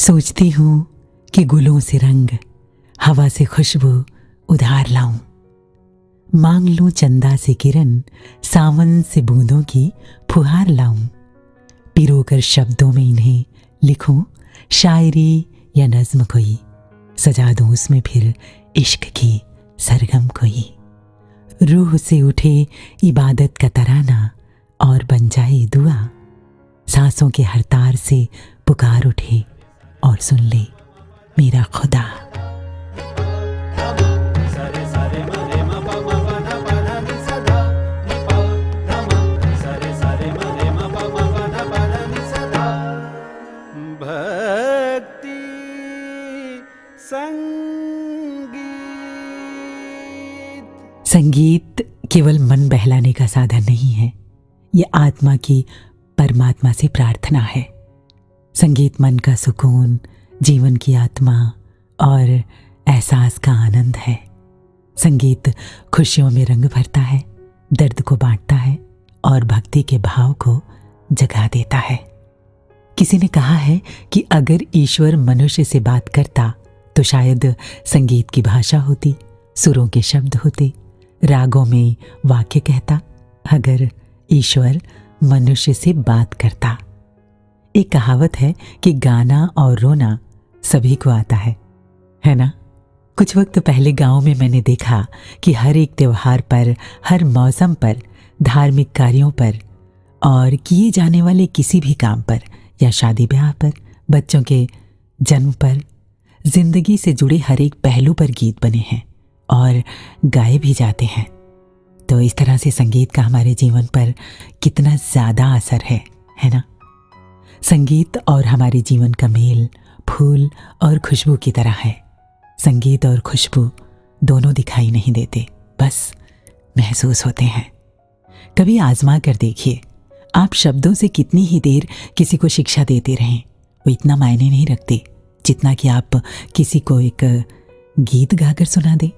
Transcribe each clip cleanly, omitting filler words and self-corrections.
सोचती हूँ कि गुलों से रंग, हवा से खुशबू उधार लाऊं। मांग लूं चंदा से किरण, सावन से बूंदों की फुहार लाऊं। पिरोकर शब्दों में इन्हें लिखूं, शायरी या नज्म कोई, सजा दूं उसमें फिर इश्क की सरगम कोई। रूह से उठे इबादत का तराना और बन जाए दुआ। सांसों के हर तार से पुकार उठे और सुन ले मेरा खुदा। भक्ति संगीत केवल मन बहलाने का साधन नहीं है, ये आत्मा की परमात्मा से प्रार्थना है। संगीत मन का सुकून, जीवन की आत्मा और एहसास का आनंद है। संगीत खुशियों में रंग भरता है, दर्द को बांटता है और भक्ति के भाव को जगा देता है। किसी ने कहा है कि अगर ईश्वर मनुष्य से बात करता तो शायद संगीत की भाषा होती, सुरों के शब्द होते, रागों में वाक्य कहता। अगर ईश्वर मनुष्य से बात करता। एक कहावत है कि गाना और रोना सभी को आता है ना? कुछ वक्त पहले गांव में मैंने देखा कि हर एक त्योहार पर, हर मौसम पर, धार्मिक कार्यों पर और किए जाने वाले किसी भी काम पर या शादी ब्याह पर, बच्चों के जन्म पर, जिंदगी से जुड़े हर एक पहलू पर गीत बने हैं और गाए भी जाते हैं। तो इस तरह से संगीत का हमारे जीवन पर कितना ज़्यादा असर है ना? संगीत और हमारे जीवन का मेल फूल और खुशबू की तरह है। संगीत और खुशबू दोनों दिखाई नहीं देते, बस महसूस होते हैं। कभी आजमा कर देखिए, आप शब्दों से कितनी ही देर किसी को शिक्षा देते रहें, वो इतना मायने नहीं रखते जितना कि आप किसी को एक गीत गाकर सुना दें।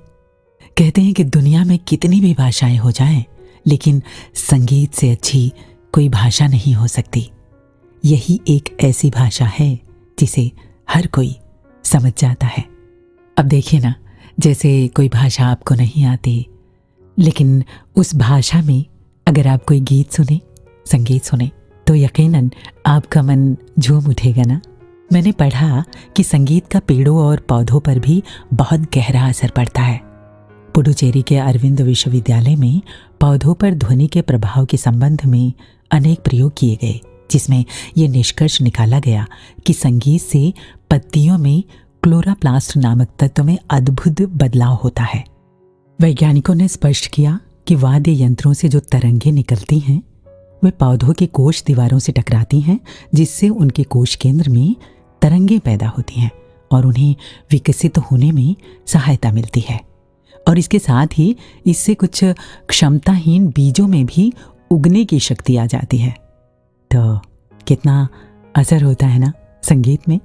कहते हैं कि दुनिया में कितनी भी भाषाएं हो जाएं, लेकिन संगीत से अच्छी कोई भाषा नहीं हो सकती। यही एक ऐसी भाषा है जिसे हर कोई समझ जाता है। अब देखिए ना, जैसे कोई भाषा आपको नहीं आती, लेकिन उस भाषा में अगर आप कोई गीत सुने, संगीत सुने, तो यकीनन आपका मन झूम उठेगा ना। मैंने पढ़ा कि संगीत का पेड़ों और पौधों पर भी बहुत गहरा असर पड़ता है। पुडुचेरी के अरविंद विश्वविद्यालय में पौधों पर ध्वनि के प्रभाव के संबंध में अनेक प्रयोग किए गए, जिसमें यह निष्कर्ष निकाला गया कि संगीत से पत्तियों में क्लोरोप्लास्ट नामक तत्व में अद्भुत बदलाव होता है। वैज्ञानिकों ने स्पष्ट किया कि वाद्य यंत्रों से जो तरंगें निकलती हैं, वे पौधों के कोश दीवारों से टकराती हैं, जिससे उनके कोश केंद्र में तरंगें पैदा होती हैं और उन्हें विकसित होने में सहायता मिलती है। और इसके साथ ही इससे कुछ क्षमताहीन बीजों में भी उगने की शक्ति आ जाती है। तो कितना असर होता है ना संगीत में।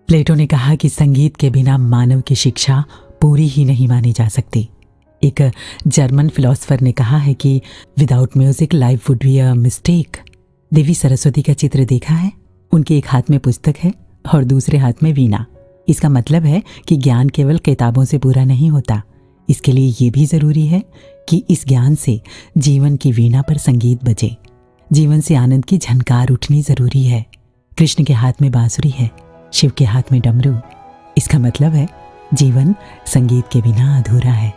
प्लेटो ने कहा कि संगीत के बिना मानव की शिक्षा पूरी ही नहीं मानी जा सकती। एक जर्मन फिलोसोफर ने कहा है कि without music life would be a mistake. Devi Saraswati का चित्र देखा है? उनके एक हाथ में पुस्तक है और दूसरे हाथ में वीणा। इसका मतलब है कि ज्ञान केवल किताबों से पूरा नहीं होता। इसके लिए ये भी ज़रूरी है कि इस ज्ञान से जीवन की वीणा पर संगीत बजे, जीवन से आनंद की झनकार उठनी ज़रूरी है। कृष्ण के हाथ में बांसुरी है, शिव के हाथ में डमरू। इसका मतलब है जीवन संगीत के बिना अधूरा है।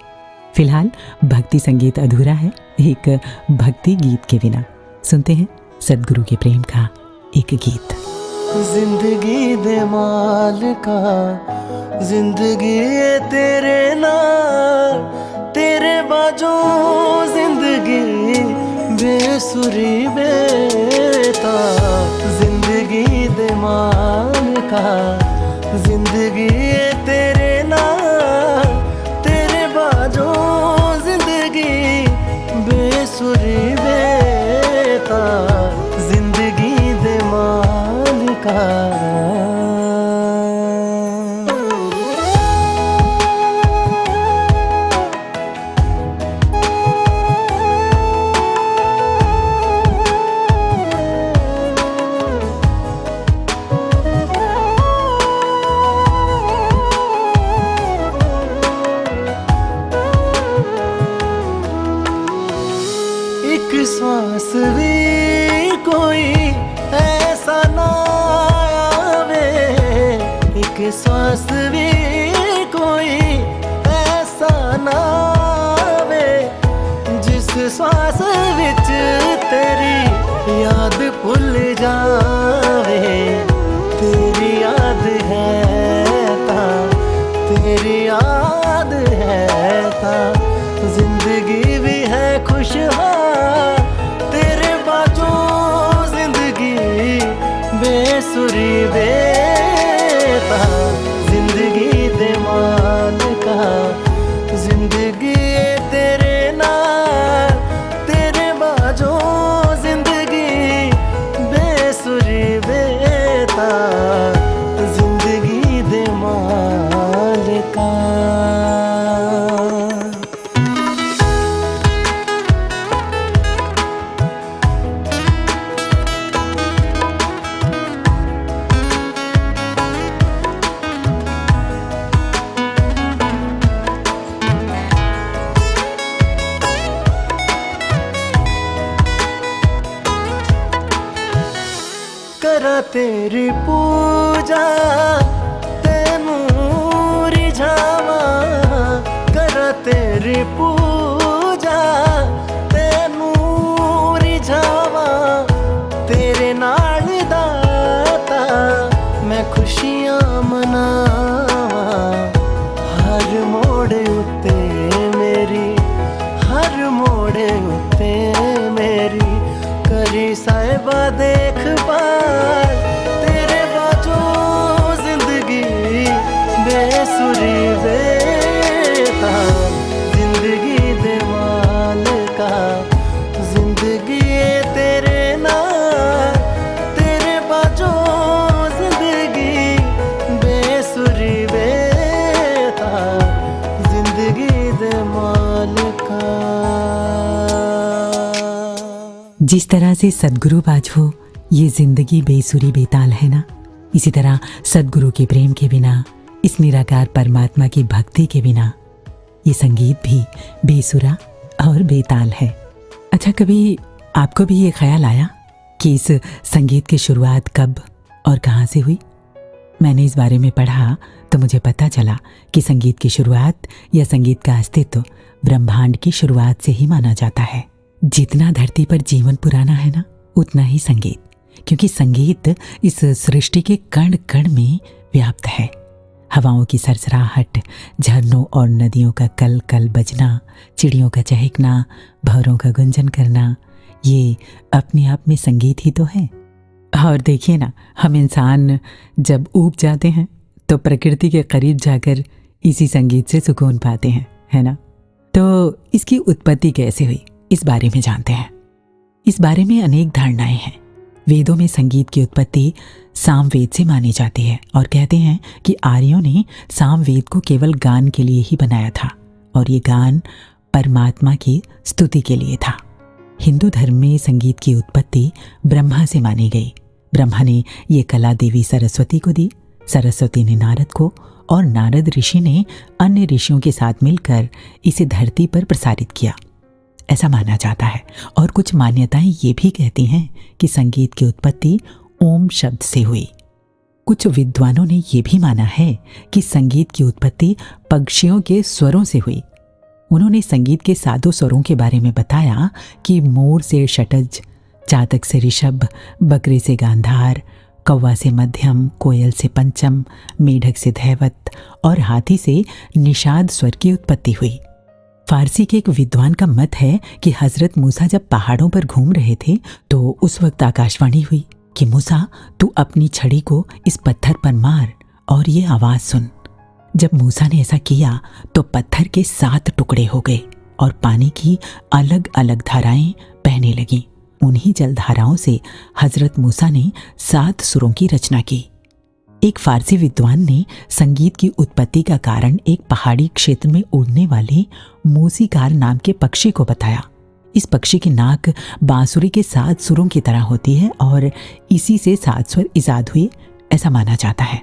फिलहाल भक्ति संगीत अधूरा है एक भक्ति गीत के बिना। सुनते हैं सदगुरु के प्रेम का एक गीत। जिंदगी दे मालिका, जिंदगी तेरे नाल, तेरे बाजू जिंदगी बेसुरी बेता। जिंदगी दे मालिका, जिंदगी तेरे नाल, तेरे बाजू जिंदगी बेसुरी बेता। जिंदगी दे मालिका। सांस भी कोई ऐसा ना वे जिस सांस विच तेरी याद भुल जावे। तेरी याद है ता, तेरी याद है ता जिंदगी भी है खुशहाल। तेरे बाजों जिंदगी बेसुरी बेता, जिंदगी दे मालिका जिंदगी तेरे नाल। तेरे बाजों जिंदगी बेसुरी बेता, जिंदगी दे मालिका। करा तेरी पूजा तेनू रिझावा, करा तेरी पूजा तेनू रिझावा। तेरे नाल दाता मैं खुशियां मनावा। हर मोड़ उत्ते मेरी, हर मोड़ उत्ते मेरी करी साहिबा देख पार। तेरे बाजों जिंदगी बेसुरी बेता, जिंदगी दे मालिका जिंदगी तेरे नाल। तेरे बाजों जिंदगी बेसुरी बेता, जिंदगी दे मालिका। जिस तरह से सदगुरु बाजो ये जिंदगी बेसुरी बेताल है ना, इसी तरह सदगुरु के प्रेम के बिना, इस निराकार परमात्मा की भक्ति के बिना ये संगीत भी बेसुरा और बेताल है। अच्छा, कभी आपको भी ये ख्याल आया कि इस संगीत की शुरुआत कब और कहाँ से हुई? मैंने इस बारे में पढ़ा तो मुझे पता चला कि संगीत की शुरुआत या संगीत का अस्तित्व ब्रह्मांड की शुरुआत से ही माना जाता है। जितना धरती पर जीवन पुराना है ना, उतना ही संगीत, क्योंकि संगीत इस सृष्टि के कण कण में व्याप्त है। हवाओं की सरसराहट, झरनों और नदियों का कल कल बजना, चिड़ियों का चहकना, भंवरों का गुंजन करना, ये अपने आप में संगीत ही तो है। और देखिए ना, हम इंसान जब ऊब जाते हैं तो प्रकृति के करीब जाकर इसी संगीत से सुकून पाते हैं, है ना? तो इसकी उत्पत्ति कैसे हुई, इस बारे में जानते हैं। इस बारे में अनेक धारणाएं हैं। वेदों में संगीत की उत्पत्ति सामवेद से मानी जाती है और कहते हैं कि आर्यों ने सामवेद को केवल गान के लिए ही बनाया था और ये गान परमात्मा की स्तुति के लिए था। हिंदू धर्म में संगीत की उत्पत्ति ब्रह्मा से मानी गई। ब्रह्मा ने ये कला देवी सरस्वती को दी, सरस्वती ने नारद को, और नारद ऋषि ने अन्य ऋषियों के साथ मिलकर इसे धरती पर प्रसारित किया, ऐसा माना जाता है। और कुछ मान्यताएं ये भी कहती हैं कि संगीत की उत्पत्ति ओम शब्द से हुई। कुछ विद्वानों ने यह भी माना है कि संगीत की उत्पत्ति पक्षियों के स्वरों से हुई। उन्होंने संगीत के सातों स्वरों के बारे में बताया कि मोर से षटज, चातक से ऋषभ, बकरे से गांधार, कौवा से मध्यम, कोयल से पंचम, मेढक से धैवत और हाथी से निषाद स्वर की उत्पत्ति हुई। फारसी के एक विद्वान का मत है कि हजरत मूसा जब पहाड़ों पर घूम रहे थे तो उस वक्त आकाशवाणी हुई कि मूसा, तू अपनी छड़ी को इस पत्थर पर मार और ये आवाज सुन। जब मूसा ने ऐसा किया तो पत्थर के 7 टुकड़े हो गए और पानी की अलग अलग धाराएं बहने लगीं। उन्हीं जलधाराओं से हजरत मूसा ने 7 सुरों की रचना की। एक फारसी विद्वान ने संगीत की उत्पत्ति का कारण एक पहाड़ी क्षेत्र में उड़ने वाले मूसीकार नाम के पक्षी को बताया। इस पक्षी की नाक बांसुरी के 7 सुरों की तरह होती है और इसी से 7 स्वर इजाद हुए, ऐसा माना जाता है।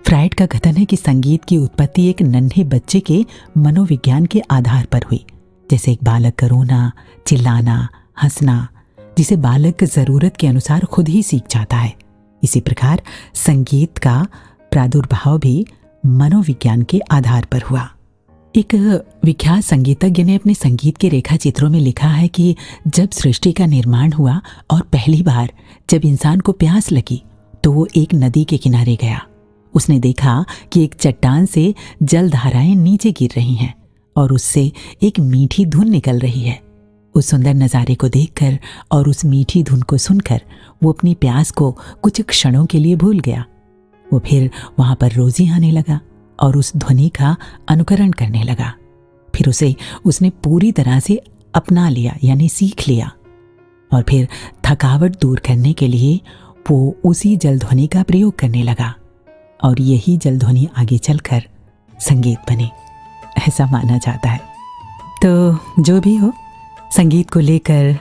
फ्राइड का कथन है कि संगीत की उत्पत्ति एक नन्हे बच्चे के मनोविज्ञान के आधार पर हुई, जैसे एक बालक का रोना, चिल्लाना, हंसना, जिसे बालक जरूरत के अनुसार खुद ही सीख जाता है। इसी प्रकार संगीत का प्रादुर्भाव भी मनोविज्ञान के आधार पर हुआ। एक विख्यात संगीतज्ञ ने अपने संगीत के रेखा चित्रों में लिखा है कि जब सृष्टि का निर्माण हुआ और पहली बार जब इंसान को प्यास लगी तो वो एक नदी के किनारे गया। उसने देखा कि एक चट्टान से जल धाराएं नीचे गिर रही हैं और उससे एक मीठी धुन निकल रही है। उस सुंदर नज़ारे को देखकर और उस मीठी धुन को सुनकर वो अपनी प्यास को कुछ क्षणों के लिए भूल गया। वो फिर वहाँ पर रोज ही आने लगा और उस ध्वनि का अनुकरण करने लगा। फिर उसने पूरी तरह से अपना लिया, यानी सीख लिया। और फिर थकावट दूर करने के लिए वो उसी जल ध्वनि का प्रयोग करने लगा और यही जल ध्वनि आगे चलकर संगीत बने, ऐसा माना जाता है। तो जो भी हो, संगीत को लेकर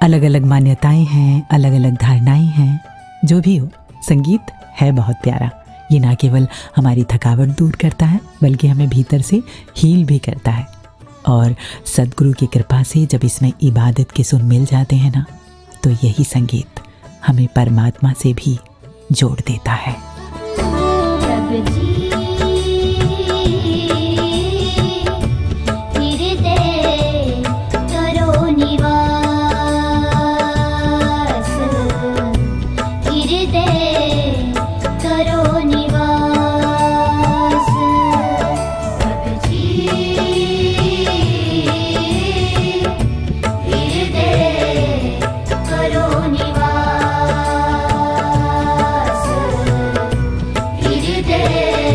अलग अलग मान्यताएं हैं, अलग अलग धारणाएं हैं। जो भी हो, संगीत है बहुत प्यारा। ये ना केवल हमारी थकावट दूर करता है बल्कि हमें भीतर से हील भी करता है। और सद्गुरु की कृपा से जब इसमें इबादत के सुर मिल जाते हैं ना, तो यही संगीत हमें परमात्मा से भी जोड़ देता है। हृदय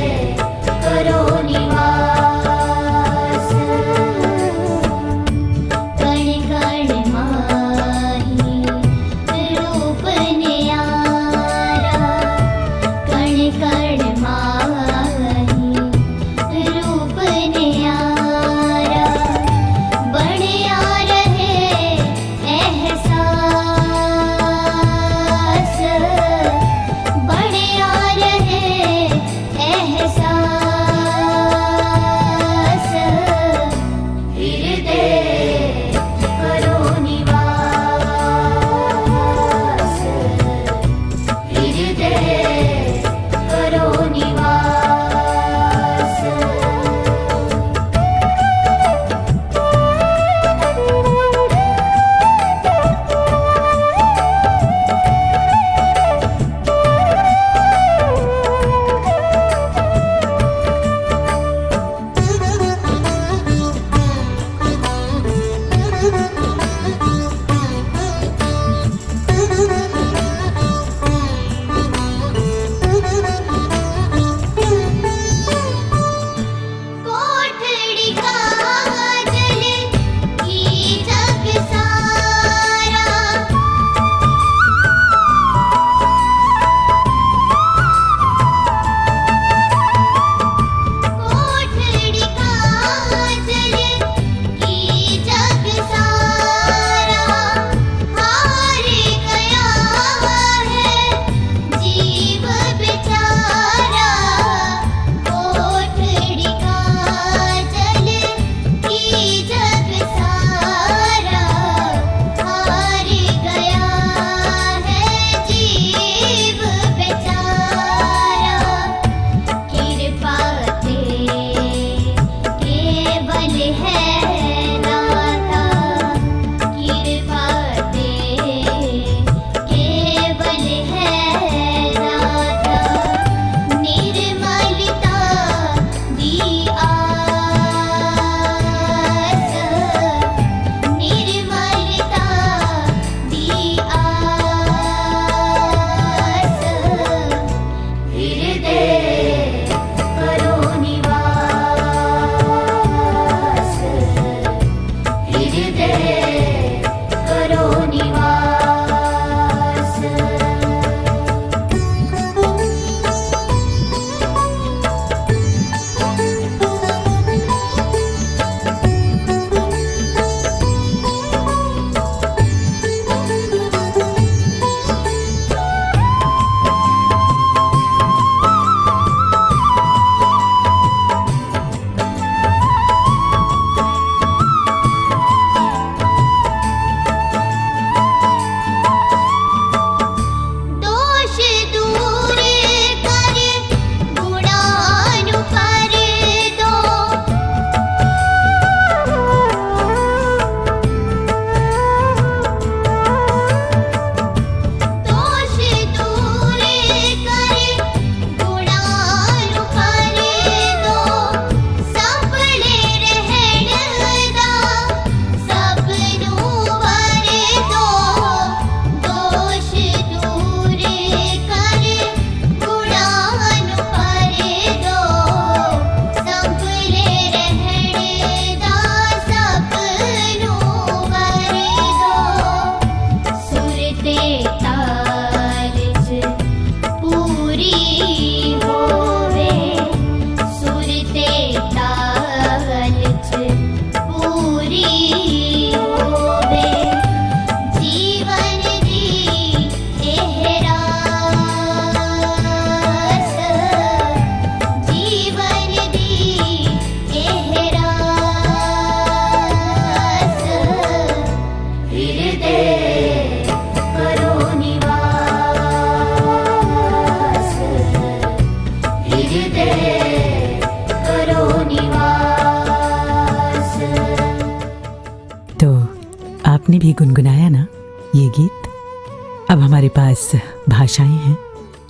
गुनगुनाया ना ये गीत। अब हमारे पास भाषाएं हैं,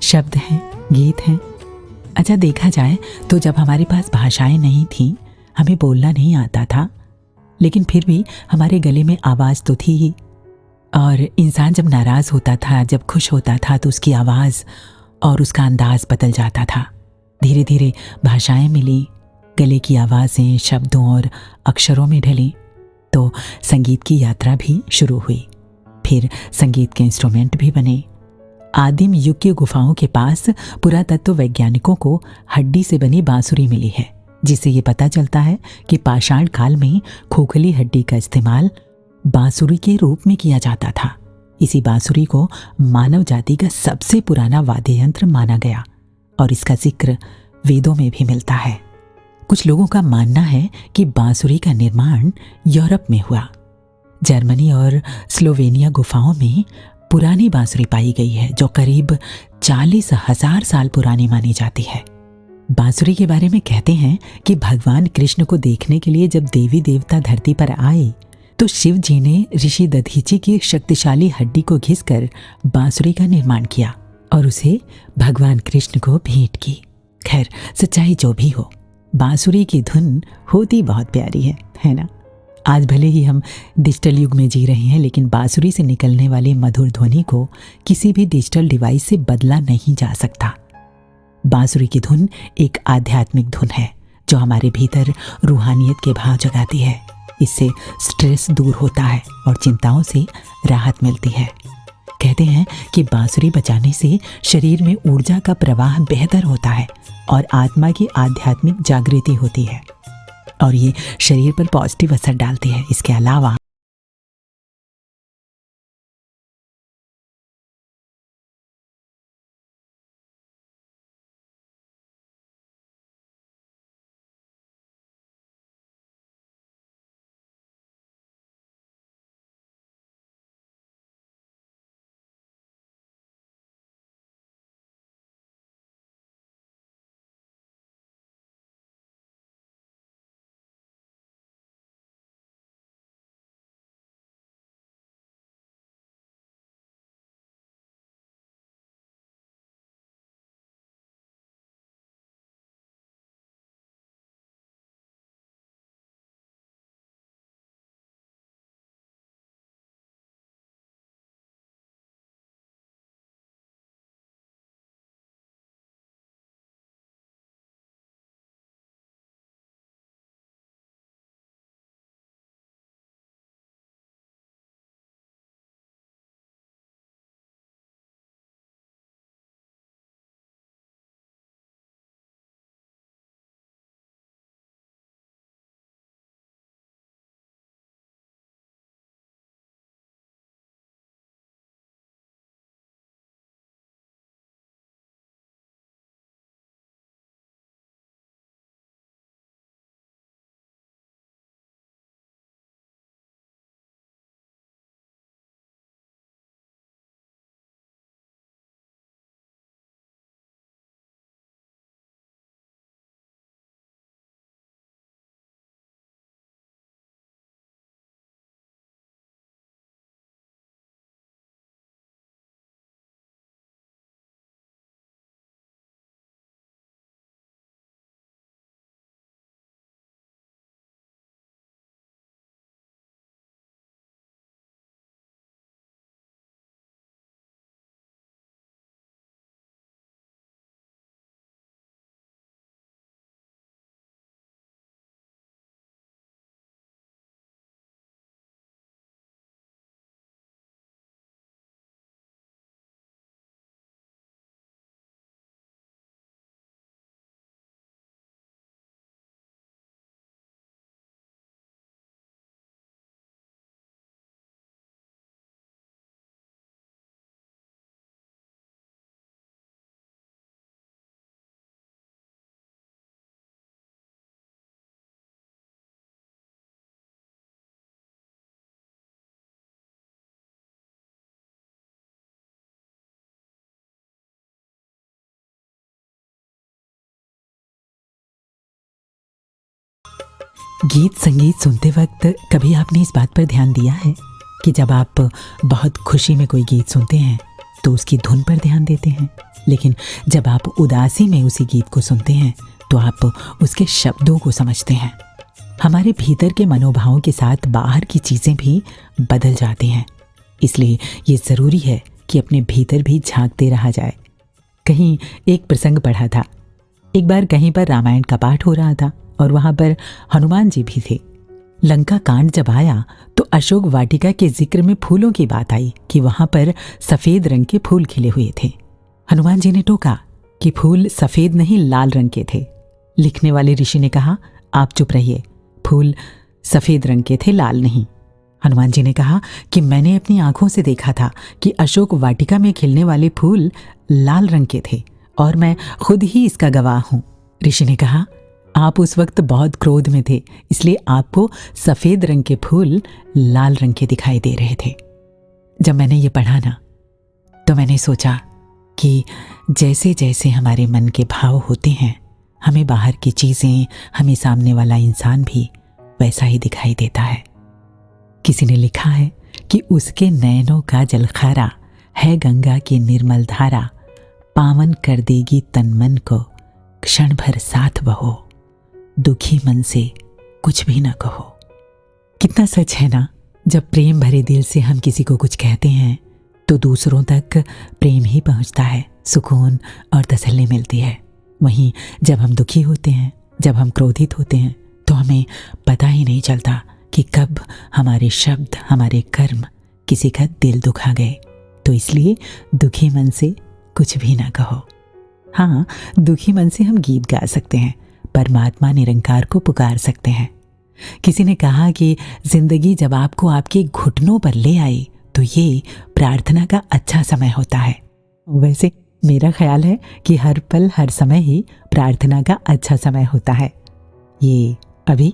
शब्द हैं, गीत हैं। अच्छा, देखा जाए तो जब हमारे पास भाषाएं नहीं थीं, हमें बोलना नहीं आता था, लेकिन फिर भी हमारे गले में आवाज़ तो थी ही। और इंसान जब नाराज़ होता था, जब खुश होता था, तो उसकी आवाज़ और उसका अंदाज़ बदल जाता था। धीरे धीरे भाषाएं मिली, गले की आवाज़ें शब्दों और अक्षरों में ढली, तो संगीत की यात्रा भी शुरू हुई। फिर संगीत के इंस्ट्रूमेंट भी बने। आदिम युग की गुफाओं के पास पुरातत्व वैज्ञानिकों को हड्डी से बनी बांसुरी मिली है, जिससे ये पता चलता है कि पाषाण काल में खोखली हड्डी का इस्तेमाल बांसुरी के रूप में किया जाता था। इसी बांसुरी को मानव जाति का सबसे पुराना वाद्य यंत्र माना गया और इसका जिक्र वेदों में भी मिलता है। कुछ लोगों का मानना है कि बांसुरी का निर्माण यूरोप में हुआ। जर्मनी और स्लोवेनिया गुफाओं में पुरानी बांसुरी पाई गई है, जो करीब 40,000 साल पुरानी मानी जाती है। बांसुरी के बारे में कहते हैं कि भगवान कृष्ण को देखने के लिए जब देवी देवता धरती पर आए, तो शिव जी ने ऋषि दधीची की शक्तिशाली हड्डी को घिसकर बांसुरी का निर्माण किया और उसे भगवान कृष्ण को भेंट की। खैर, सच्चाई जो भी हो, बांसुरी की धुन होती बहुत प्यारी है ना। आज भले ही हम डिजिटल युग में जी रहे हैं, लेकिन बांसुरी से निकलने वाली मधुर ध्वनि को किसी भी डिजिटल डिवाइस से बदला नहीं जा सकता। बांसुरी की धुन एक आध्यात्मिक धुन है जो हमारे भीतर रूहानियत के भाव जगाती है। इससे स्ट्रेस दूर होता है और चिंताओं से राहत मिलती है। कहते हैं कि बांसुरी बजाने से शरीर में ऊर्जा का प्रवाह बेहतर होता है और आत्मा की आध्यात्मिक जागृति होती है और ये शरीर पर पॉजिटिव असर डालती है। इसके अलावा गीत संगीत सुनते वक्त कभी आपने इस बात पर ध्यान दिया है कि जब आप बहुत खुशी में कोई गीत सुनते हैं तो उसकी धुन पर ध्यान देते हैं, लेकिन जब आप उदासी में उसी गीत को सुनते हैं तो आप उसके शब्दों को समझते हैं। हमारे भीतर के मनोभावों के साथ बाहर की चीज़ें भी बदल जाती हैं। इसलिए ये ज़रूरी है कि अपने भीतर भी झांकते रहा जाए। कहीं एक प्रसंग पढ़ा था, एक बार कहीं पर रामायण का पाठ हो रहा था और वहाँ पर हनुमान जी भी थे। लंका कांड जब आया तो अशोक वाटिका के जिक्र में फूलों की बात आई कि वहाँ पर सफ़ेद रंग के फूल खिले हुए थे। हनुमान जी ने टोका कि फूल सफ़ेद नहीं लाल रंग के थे। लिखने वाले ऋषि ने कहा, आप चुप रहिए, फूल सफ़ेद रंग के थे, लाल नहीं। हनुमान जी ने कहा कि मैंने अपनी आंखों से देखा था कि अशोक वाटिका में खिलने वाले फूल लाल रंग के थे और मैं खुद ही इसका गवाह हूँ। ऋषि ने कहा, आप उस वक्त बहुत क्रोध में थे, इसलिए आपको सफ़ेद रंग के फूल लाल रंग के दिखाई दे रहे थे। जब मैंने ये पढ़ा ना तो मैंने सोचा कि जैसे जैसे हमारे मन के भाव होते हैं, हमें बाहर की चीज़ें, हमें सामने वाला इंसान भी वैसा ही दिखाई देता है। किसी ने लिखा है कि उसके नैनों का जलखारा है गंगा की निर्मल धारा, पावन कर देगी तन मन को, क्षण भर साथ बहो, दुखी मन से कुछ भी न कहो। कितना सच है ना। जब प्रेम भरे दिल से हम किसी को कुछ कहते हैं तो दूसरों तक प्रेम ही पहुंचता है, सुकून और तसल्ली मिलती है। वहीं जब हम दुखी होते हैं, जब हम क्रोधित होते हैं तो हमें पता ही नहीं चलता कि कब हमारे शब्द, हमारे कर्म किसी का दिल दुखा गए। तो इसलिए दुखी मन से कुछ भी ना कहो। हाँ, दुखी मन से हम गीत गा सकते हैं, परमात्मा निरंकार को पुकार सकते हैं। किसी ने कहा कि जिंदगी जब आपको आपके घुटनों पर ले आई तो ये प्रार्थना का अच्छा समय होता है। वैसे मेरा ख्याल है कि हर पल हर समय ही प्रार्थना का अच्छा समय होता है। ये अभी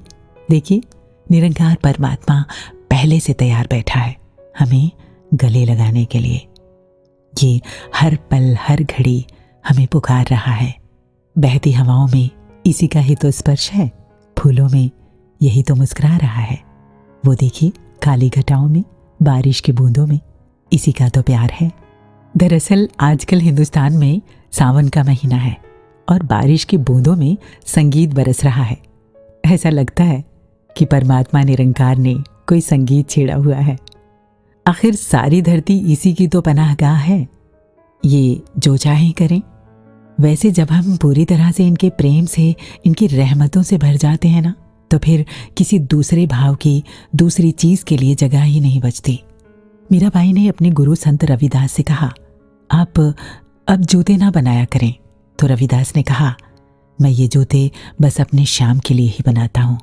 देखिए, निरंकार परमात्मा पहले से तैयार बैठा है हमें गले लगाने के लिए। ये हर पल हर घड़ी हमें पुकार रहा है। बहती हवाओं में इसी का ही तो स्पर्श है, फूलों में यही तो मुस्कुरा रहा है। वो देखिए, काली घटाओं में, बारिश की बूंदों में इसी का तो प्यार है। दरअसल आजकल हिंदुस्तान में सावन का महीना है और बारिश की बूंदों में संगीत बरस रहा है। ऐसा लगता है कि परमात्मा निरंकार ने कोई संगीत छेड़ा हुआ है। आखिर सारी धरती इसी की तो पनाहगाह है, ये जो चाहे करें। वैसे जब हम पूरी तरह से इनके प्रेम से, इनकी रहमतों से भर जाते हैं ना, तो फिर किसी दूसरे भाव की, दूसरी चीज़ के लिए जगह ही नहीं बचती। मीराबाई ने अपने गुरु संत रविदास से कहा, आप अब जूते ना बनाया करें। तो रविदास ने कहा, मैं ये जूते बस अपने श्याम के लिए ही बनाता हूँ,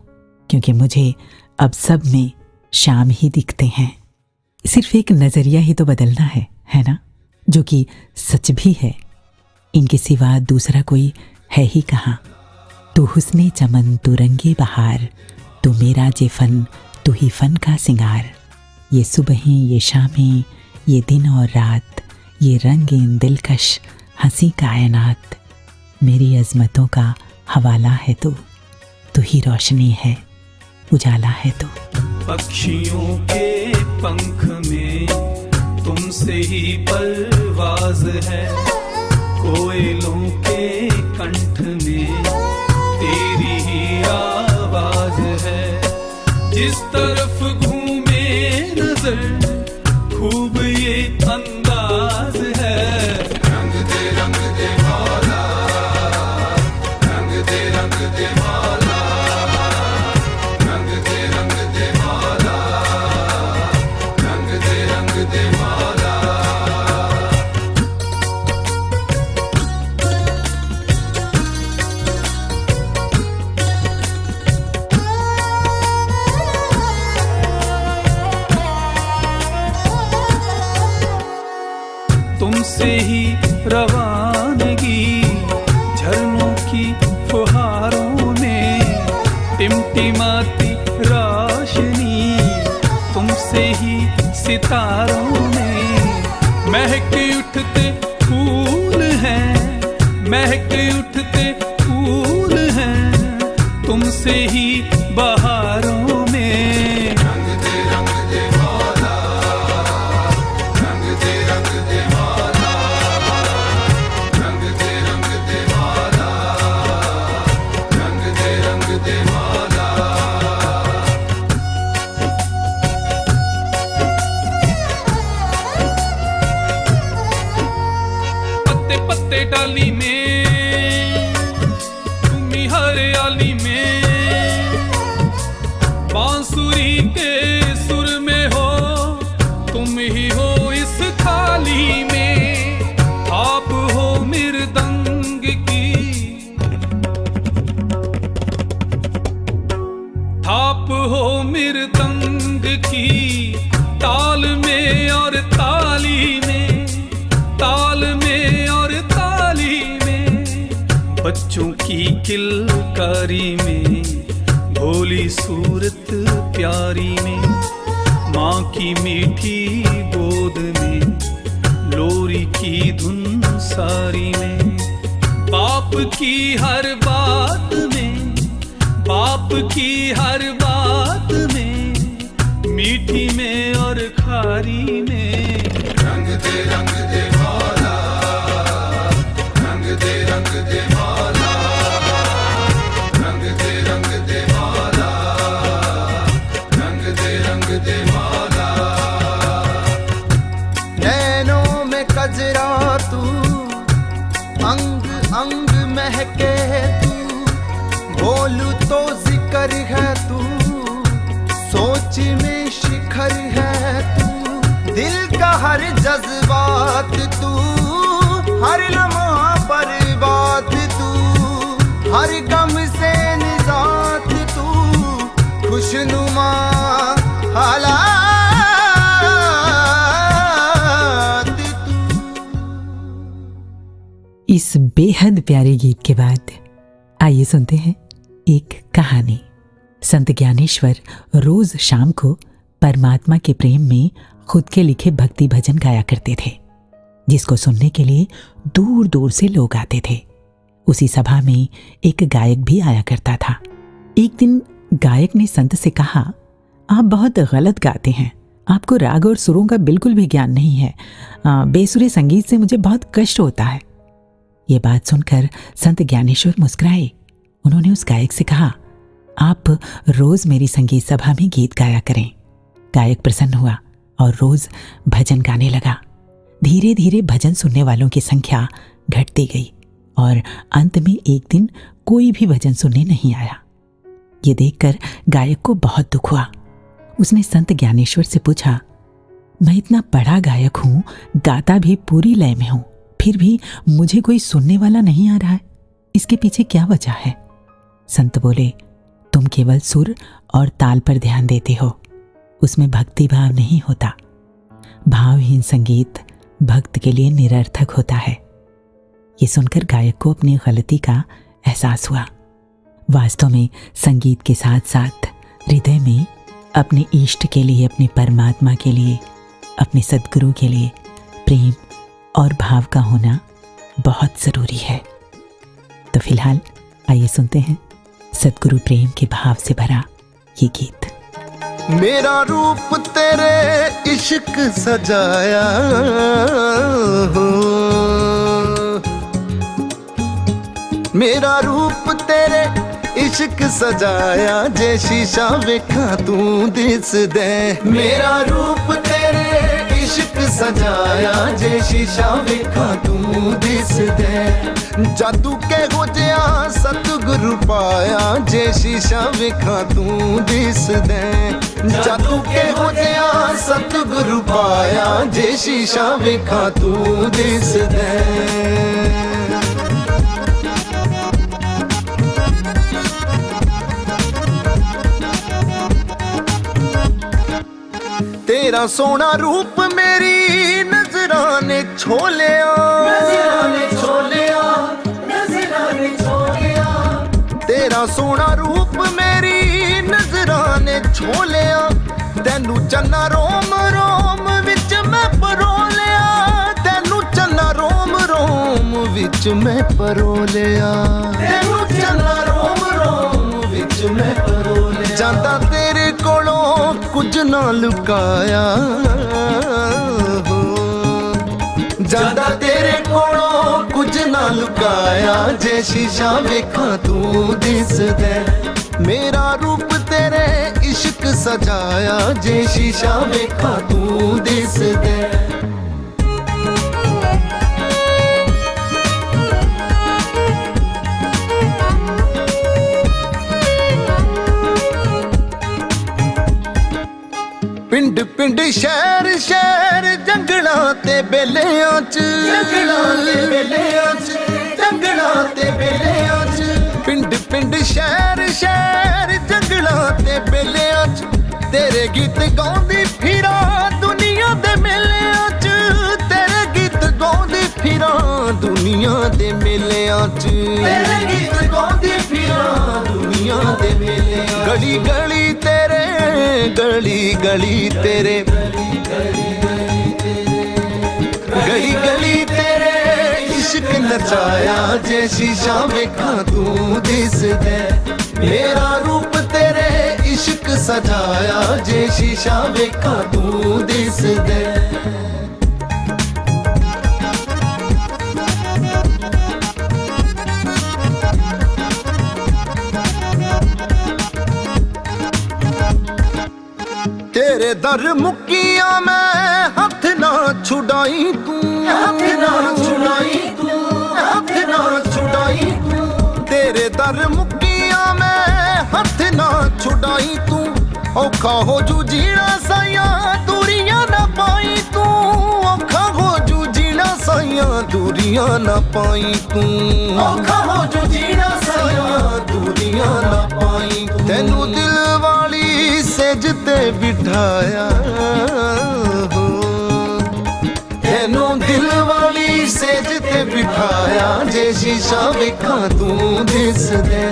क्योंकि मुझे अब सब में श्याम ही दिखते हैं। सिर्फ एक नज़रिया ही तो बदलना है ना, जो कि सच भी है। इनके सिवा दूसरा कोई है ही कहाँ। तू हुस्ने चमन, तू रंगे बहार, तू मेरा जे फन, तू ही फन का सिंगार। ये सुबहें, ये शामें, ये दिन और रात, ये रंगीन दिलकश हंसी कायनात, मेरी अजमतों का हवाला है तू ही रोशनी है, उजाला है तू। पक्षियों के पंख में तुमसे ही परवाज है, कोयलों के कंठ में तेरी ही आवाज है। जिस तरफ घूमे नजर खूब ये अंदाज है। रंग दे मौला, रंग दे मौला, रंग दे मौला, रंग दे मौला। तुमसे ही रवानगी झरनों की फुहारों में, टिमटिमाती रोशनी तुमसे ही सितारों में। महक उठते फूल हैं, महक उठते फूल हैं तुमसे ही बहारों में। रंग दे मौला, डाली में, तुम ही हरियाली में, बांसुरी के सुर में हो, तुम ही हो इस थाली में, आप हो मृदंग की, आप हो मृदंग की, ताल में और ताली में, ताल में और ताली में, बच्चों की किलकारी में, भोली सूरत प्यारी में, माँ की मीठी गोद में, लोरी की धुन सारी में, बाप की हर बात में, बाप की हर बात में, मीठी में और खारी में। रंग दे मौला, रंग दे मौला, रंग दे मौला, रंग दे मौला। नैनों में कजरा तू, अंग अंग महके तू, बोलू तो जिक्र है तू, सोच में शिखर है तू, दिल का हर जज्बात तू, हर लम्हा पर बात तू, हर गम से निजात तू, खुशनुमा हालात तू। इस बेहद प्यारे गीत के बाद आइए सुनते हैं एक कहानी। संत ज्ञानेश्वर रोज शाम को परमात्मा के प्रेम में खुद के लिखे भक्ति भजन गाया करते थे, जिसको सुनने के लिए दूर दूर से लोग आते थे। उसी सभा में एक गायक भी आया करता था। एक दिन गायक ने संत से कहा, आप बहुत गलत गाते हैं, आपको राग और सुरों का बिल्कुल भी ज्ञान नहीं है, बेसुरे संगीत से मुझे बहुत कष्ट होता है। ये बात सुनकर संत ज्ञानेश्वर मुस्कुराए। उन्होंने उस गायक से कहा, आप रोज मेरी संगीत सभा में गीत गाया करें। गायक प्रसन्न हुआ और रोज भजन गाने लगा। धीरे धीरे भजन सुनने वालों की संख्या घटती गई और अंत में एक दिन कोई भी भजन सुनने नहीं आया। ये देखकर गायक को बहुत दुख हुआ। उसने संत ज्ञानेश्वर से पूछा, मैं इतना बड़ा गायक हूँ, गाता भी पूरी लय में हूँ, फिर भी मुझे कोई सुनने वाला नहीं आ रहा है, इसके पीछे क्या वजह है? संत बोले, तुम केवल सुर और ताल पर ध्यान देते हो, उसमें भक्ति भाव नहीं होता। भावहीन संगीत भक्त के लिए निरर्थक होता है। ये सुनकर गायक को अपनी गलती का एहसास हुआ। वास्तव में संगीत के साथ साथ हृदय में अपने इष्ट के लिए, अपने परमात्मा के लिए, अपने सद्गुरु के लिए प्रेम और भाव का होना बहुत ज़रूरी है। तो फिलहाल आइए सुनते हैं सद्गुरु प्रेम के भाव से भरा ये गीत। मेरा रूप तेरे इश्क सजाया हो, मेरा रूप तेरे इश्क सजाया, जे शीशा वेखा तू दिस दे। मेरा रूप तेरे इश्क सजाया, जे शीशा वेखा तू दिस दे। जादू के हो जिया सतगुरु पाया, जे शीशा वेखा तू दिस दे। जादू के हो जिया सतगुरु पाया, जे शीशा वेखा तू दिस दे। तेरा सोना रूप मेरी नजरां ने छोलिया, तेरा सोना रूप मेरी नजरां ने छोलिया। तैनू चन्ना रोम रोम विच मैं परोलिया, तैनू चन्ना रोम रोम विच मैं परोलिया, तैनू चन्ना रोम रोम विच मैं परोलिया। जांदा तेरे कोलों कुछ ना लुकाया हो, जांदा तेरे कोलों कुछ ना लुकाया, जे शीशा वेखा तू दिस दे। मेरा रूप तेरे इश्क सजाया, जे शीशा वेखा तू दिस दे। ਪਿੰਡ ਸ਼ਹਿਰ ਸ਼ਹਿਰ ਜੰਗਲਾਂ ਤੇ ਬੇਲਿਆਂ 'ਚ ਜੰਗਲਾਂ ਤੇ ਬੇਲਿਆਂ 'ਚ ਜੰਗਲਾਂ ਤੇ ਬੇਲਿਆਂ 'ਚ ਪਿੰਡ ਪਿੰਡ ਸ਼ਹਿਰ ਸ਼ਹਿਰ ਜੰਗਲਾਂ ਤੇ ਬੇਲਿਆਂ 'ਚ ਤੇਰੇ ਗੀਤ ਗਾਉਂਦੀ ਫਿਰਾਂ ਦੁਨੀਆ ਦੇ ਮੇਲਿਆਂ 'ਚ ਤੇਰੇ ਗੀਤ ਗਾਉਂਦੀ ਫਿਰਾਂ ਦੁਨੀਆ ਦੇ ਮੇਲਿਆਂ 'ਚ ਤੇਰੇ ਗੀਤ ਗਾਉਂਦੀ ਫਿਰਾਂ ਦੁਨੀਆ ਦੇ ਮੇਲਿਆਂ 'ਚ ਗਲੀ ਗਲੀ ਤੇਰੇ ਗਲੀ ਗਲੀ ਤੇਰੇ ਗਲੀ ਗਲੀ ਤੇਰੇ ਇਸ਼ਕ ਨਚਾਇਆ ਜੇ ਸ਼ੀਸ਼ਾ ਵੇਖਾਂ ਤੂੰ ਦਿਸਦਾ ਮੇਰਾ ਰੂਪ ਤੇਰੇ ਇਸ਼ਕ ਸਜਾਇਆ ਜੇ ਸ਼ੀਸ਼ਾ ਵੇਖਾਂ ਤੂੰ ਦਿਸਦਾ तेरे दर मुक्किया मैं हथ ना छुड़ाई तू हथ ना छुड़ाई तू हथ ना छुड़ाई तू तेरे दर मुक्किया मैं हथ ना छुड़ाई तू औखा हो जू जीना साया दूरियां ना पाई तू औखा हो जू जीना साया दूरियां ना पाई तू औखा हो जू जीना साया दूरियां ना पाई तू तेनू दिल वाली सेज ते बिठाया हो तेनू दिल वाली सेज ते बिठाया जे शीशा वेखा तू दिसदे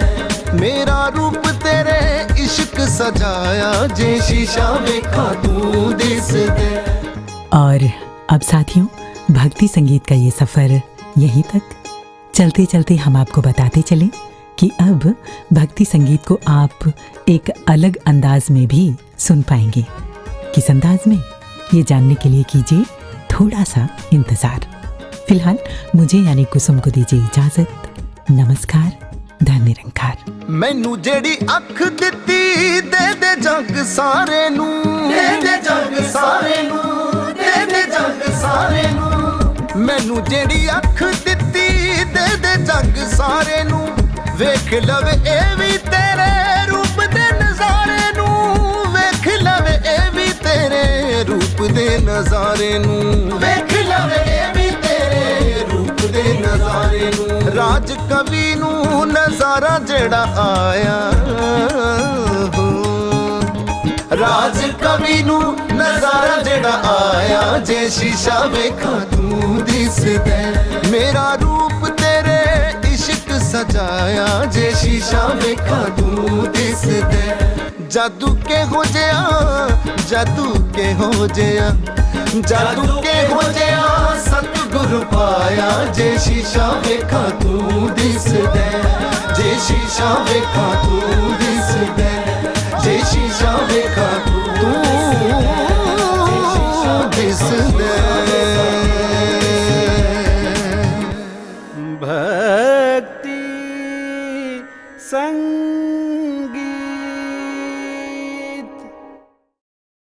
मेरा रूप तेरे इश्क सजाया जे शीशा वेखा तू दिसदे। और अब साथियों, भक्ति संगीत का ये सफ़र यहीं तक। चलते चलते हम आपको बताते चलें कि अब भक्ति संगीत को आप एक अलग अंदाज में भी सुन पाएंगे। किस अंदाज में, ये जानने के लिए कीजिए थोड़ा सा इंतज़ार। फिलहाल मुझे यानी कुसुम को दीजिए इजाज़त। नमस्कार, धन निरंकार। मैनू जेड़ी अख दिती दे दे जग सारे नू दे दे जग सारे नू दे दे जग सारे नू मैनू जेड़ी अख दिती दे दे जग सारे नू वेख लवे ए भी तेरे रूप दे नज़ारे नू वेख लवे ए भी तेरे रूप दे नज़ारे नू वेख लवे ए भी तेरे रूप दे नज़ारे नू राज कवि नू नज़ारा जेड़ा आया हो राज कवि नू नज़ारा जेड़ा आया जे शीशा वेखा तू दिसदा मेरा रूप तेरे इश्क सजाया जे शीशा वेखा तू दिसदा जादू के हो जया जादू के हो जया जादू के हो जया सतगुरु पाया जे शीशा वेखा तू दिसदा जे शीशा वेखा तू दिसदा।